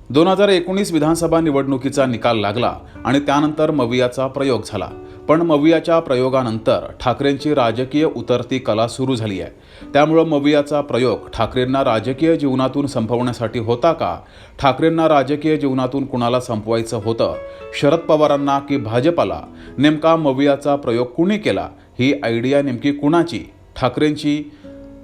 2019 विधानसभा निवडणुकीचा निकाल लागला आणि त्यानंतर मवियाचा प्रयोग झाला. पण मवियाच्या प्रयोगानंतर ठाकरेंची राजकीय उतरती कला सुरू झाली आहे. त्यामुळे मवियाचा प्रयोग ठाकरेंना राजकीय जीवनातून संपवण्यासाठी होता का? ठाकरेंना राजकीय जीवनातून कुणाला संपवायचं होतं? शरद पवारांना की भाजपाला? नेमका मवियाचा प्रयोग कुणी केला? ही आयडिया नेमकी कुणाची? ठाकरेंची,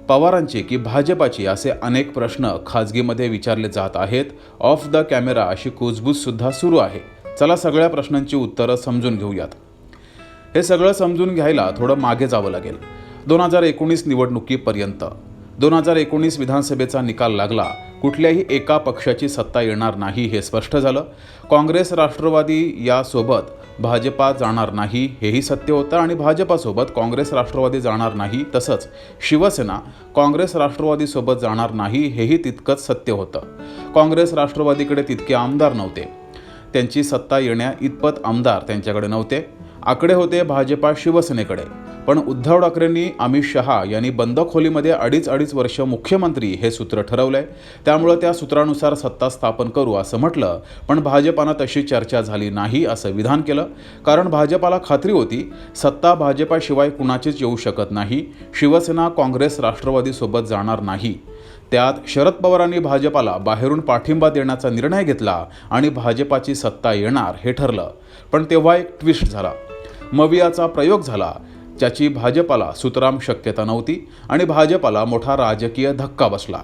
पवारांची की भाजपाची? असे अनेक प्रश्न खाजगीमध्ये विचारले जात आहेत. ऑफ द कॅमेरा अशी कुजबूज सुद्धा सुरू आहे. चला सगळ्या प्रश्नांची उत्तरं समजून घेऊयात. हे सगळं समजून घ्यायला थोडं मागे जावं लागेल. 2019 निवडणुकीपर्यंत. 2019 विधानसभेचा निकाल लागला. कुठल्याही एका पक्षाची सत्ता येणार नाही हे स्पष्ट झालं. काँग्रेस राष्ट्रवादी यासोबत भाजपा जाणार नाही हेही सत्य होतं आणि भाजपासोबत काँग्रेस राष्ट्रवादी जाणार नाही, तसंच शिवसेना काँग्रेस राष्ट्रवादीसोबत जाणार नाही हेही तितकंच सत्य होतं. काँग्रेस राष्ट्रवादीकडे तितके आमदार नव्हते. त्यांची सत्ता येण्या इतपत आमदार त्यांच्याकडे नव्हते. आकडे होते भाजपा शिवसेनेकडे. पण उद्धव ठाकरेंनी अमित शहा यांनी बंद खोलीमध्ये अडीच वर्ष मुख्यमंत्री हे सूत्र ठरवलंय. त्यामुळं त्या सूत्रानुसार सत्ता स्थापन करू असं म्हटलं. पण भाजपानं तशी चर्चा झाली नाही असं विधान केलं. कारण भाजपाला खात्री होती सत्ता भाजपाशिवाय कुणाचीच येऊ शकत नाही. शिवसेना काँग्रेस राष्ट्रवादीसोबत जाणार नाही. त्यात शरद पवारांनी भाजपाला बाहेरून पाठिंबा देण्याचा निर्णय घेतला आणि भाजपाची सत्ता येणार हे ठरलं. पण तेव्हा एक ट्विस्ट झाला. मवियाचा प्रयोग झाला, ज्याची भाजपाला सुतराम शक्यता नव्हती आणि भाजपाला मोठा राजकीय धक्का बसला.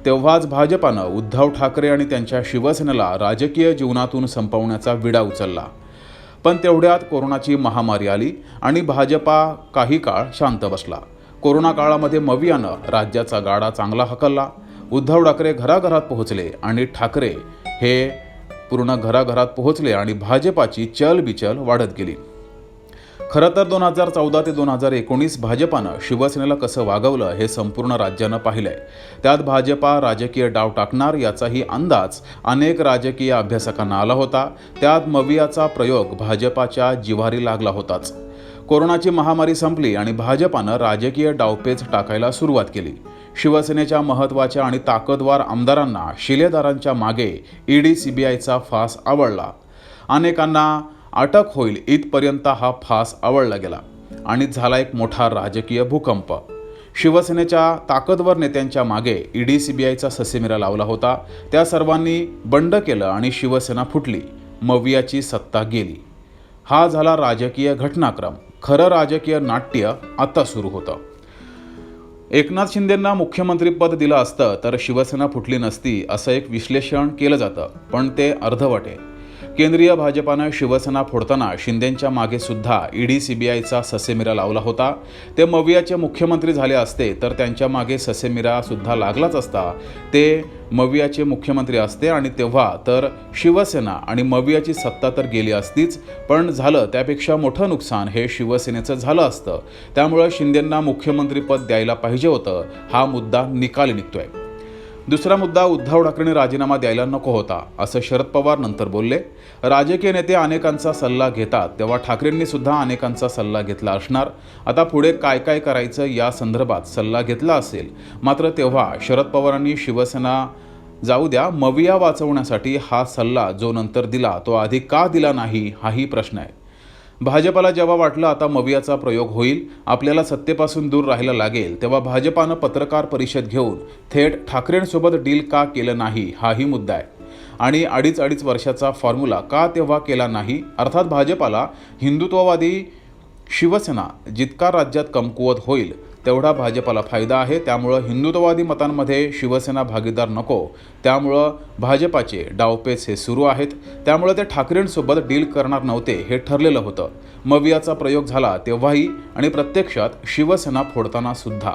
तेव्हाच भाजपानं उद्धव ठाकरे आणि त्यांच्या शिवसेनेला राजकीय जीवनातून संपवण्याचा विडा उचलला. पण तेवढ्यात कोरोनाची महामारी आली आणि भाजपा काही काळ शांत बसला. कोरोना काळामध्ये मवियानं राज्याचा गाडा चांगला हकलला. उद्धव ठाकरे घराघरात पोहोचले आणि ठाकरे हे पूर्ण घराघरात पोहोचले आणि भाजपाची चलबिचल वाढत गेली. खरं तर 2014 ते 2019 भाजपानं शिवसेनेला कसं वागवलं हे संपूर्ण राज्यानं पाहिलंय. त्यात भाजपा राजकीय डाव टाकणार याचाही अंदाज अनेक राजकीय अभ्यासकांना आला होता. त्यात मवियाचा प्रयोग भाजपाच्या जिव्हारी लागला होताच. कोरोनाची महामारी संपली आणि भाजपानं राजकीय डावपेच टाकायला सुरुवात केली. शिवसेनेच्या महत्त्वाच्या आणि ताकदवार आमदारांना शिलेदारांच्या मागे ईडी सीबीआयचा फास आवळला. अनेकांना अटक होईल इथपर्यंत हा फास आवळला गेला आणि झाला एक मोठा राजकीय भूकंप. शिवसेनेच्या ताकदवर नेत्यांच्या मागे ईडी सीबीआयचा ससेमिरा लावला होता. त्या सर्वांनी बंड केलं आणि शिवसेना फुटली. मवियाची सत्ता गेली. हा झाला राजकीय घटनाक्रम. खरं राजकीय नाट्य आता सुरू होतं. एकनाथ शिंदेंना मुख्यमंत्रीपद दिलं असतं तर शिवसेना फुटली नसती असं एक विश्लेषण केलं जातं. पण ते अर्धवट आहे. केंद्रीय भाजपानं शिवसेना फोडताना शिंदेंच्या मागे सुद्धा ईडी सीबीआयचा ससेमिरा लावला होता. ते मवियाचे मुख्यमंत्री झाले असते तर त्यांच्या मागे ससेमिरा सुद्धा लागलाच असता. ते मवियाचे मुख्यमंत्री असते आणि तेव्हा तर शिवसेना आणि मवियाची सत्ता तर गेली असतीच. पण झालं त्यापेक्षा मोठं नुकसान हे शिवसेनेचं झालं असतं. त्यामुळं शिंदेंना मुख्यमंत्रीपद द्यायला पाहिजे होतं. हा मुद्दा निकाली निघतोय. दुसरा मुद्दा, उद्धव ठाकरेंनी राजीनामा द्यायला नको होता असं शरद पवार नंतर बोलले. राजकीय नेते अनेकांचा सल्ला घेतात तेव्हा ठाकरेंनी सुद्धा अनेकांचा सल्ला घेतला असणार. आता पुढे काय काय करायचं या संदर्भात सल्ला घेतला असेल. मात्र तेव्हा शरद पवारांनी शिवसेना जाऊ द्या, मविया वाचवण्यासाठी हा सल्ला जो नंतर दिला तो आधी का दिला नाही हाही प्रश्न आहे. भाजपाला जेव्हा वाटलं आता मवियाचा प्रयोग होईल, आपल्याला सत्तेपासून दूर राहायला लागेल, तेव्हा भाजपानं पत्रकार परिषद घेऊन थेट ठाकरेंसोबत डील का केलं नाही हाही मुद्दा आहे. आणि अडीच वर्षाचा फॉर्म्युला का तेव्हा केला नाही? अर्थात भाजपाला हिंदुत्ववादी शिवसेना जितका राज्यात कमकुवत होईल तेवढा भाजपाला फायदा आहे. त्यामुळं हिंदुत्ववादी मतांमध्ये शिवसेना भागीदार नको. त्यामुळं भाजपाचे डावपेच हे सुरू आहेत. त्यामुळं ते ठाकरेंसोबत डील करणार नव्हते हे ठरलेलं होतं. मवियाचा प्रयोग झाला तेव्हाही आणि प्रत्यक्षात शिवसेना फोडताना सुद्धा.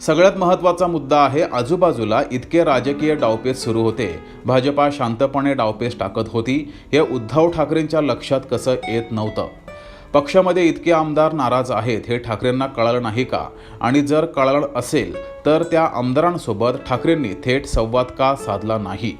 सगळ्यात महत्त्वाचा मुद्दा आहे, आजूबाजूला इतके राजकीय डावपेच सुरू होते. भाजपा शांतपणे डावपेच टाकत होती. हे उद्धव ठाकरेंच्या लक्षात कसं येत नव्हतं? पक्षामध्ये इतके आमदार नाराज आहेत हे ठाकरेंना कळलं नाही का? आणि जर कळलं असेल तर त्या आमदारांसोबत ठाकरेंनी थेट संवाद का साधला नाही?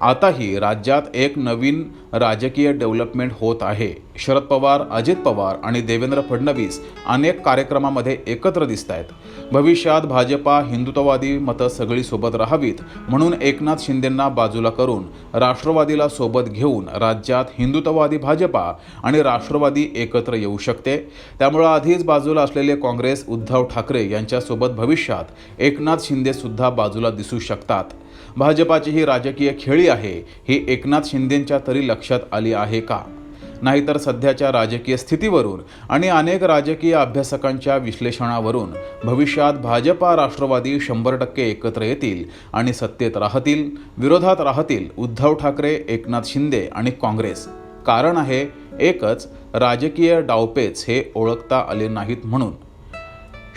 आताही राज्यात एक नवीन राजकीय डेव्हलपमेंट होत आहे. शरद पवार, अजित पवार आणि देवेंद्र फडणवीस अनेक कार्यक्रमामध्ये एकत्र दिसत आहेत. भविष्यात भाजपा हिंदुत्ववादी मतं सगळी सोबत राहावीत म्हणून एकनाथ शिंदेंना बाजूला करून राष्ट्रवादीला सोबत घेऊन राज्यात हिंदुत्ववादी भाजपा आणि राष्ट्रवादी एकत्र येऊ शकते. त्यामुळे आधीच बाजूला असलेले काँग्रेस, उद्धव ठाकरे यांच्यासोबत भविष्यात एकनाथ शिंदे सुद्धा बाजूला दिसू शकतात. भाजपाची ही राजकीय खेळी आहे ही एकनाथ शिंदेंच्या तरी लक्षात आली आहे का? नाहीतर सध्याच्या राजकीय स्थितीवरून आणि अनेक राजकीय अभ्यासकांच्या विश्लेषणावरून भविष्यात भाजपा राष्ट्रवादी 100% एकत्र येतील आणि सत्तेत राहतील. विरोधात राहतील उद्धव ठाकरे, एकनाथ शिंदे आणि काँग्रेस. कारण आहे एकच, राजकीय डावपेच हे ओळखता आले नाहीत म्हणून.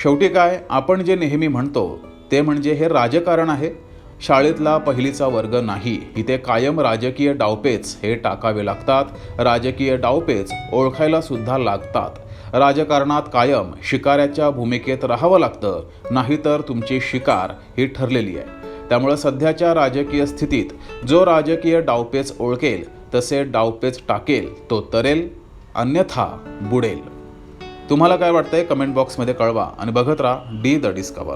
शेवटी काय, आपण जे नेहमी म्हणतो ते म्हणजे हे राजकारण आहे. शाळेतला पहिलीचा वर्ग नाही. इथे कायम राजकीय डावपेच हे टाकावे लागतात. राजकीय डावपेच ओळखायला सुद्धा लागतात. राजकारणात कायम शिकाऱ्याच्या भूमिकेत राहावं लागतं, नाहीतर तुमची शिकार ही ठरलेली आहे. त्यामुळे सध्याच्या राजकीय स्थितीत जो राजकीय डावपेच ओळखेल, तसे डावपेच टाकेल, तो तरेल, अन्यथा बुडेल. तुम्हाला काय वाटतंय कमेंट बॉक्समध्ये कळवा आणि बघत राहा डी द डिस्कवर.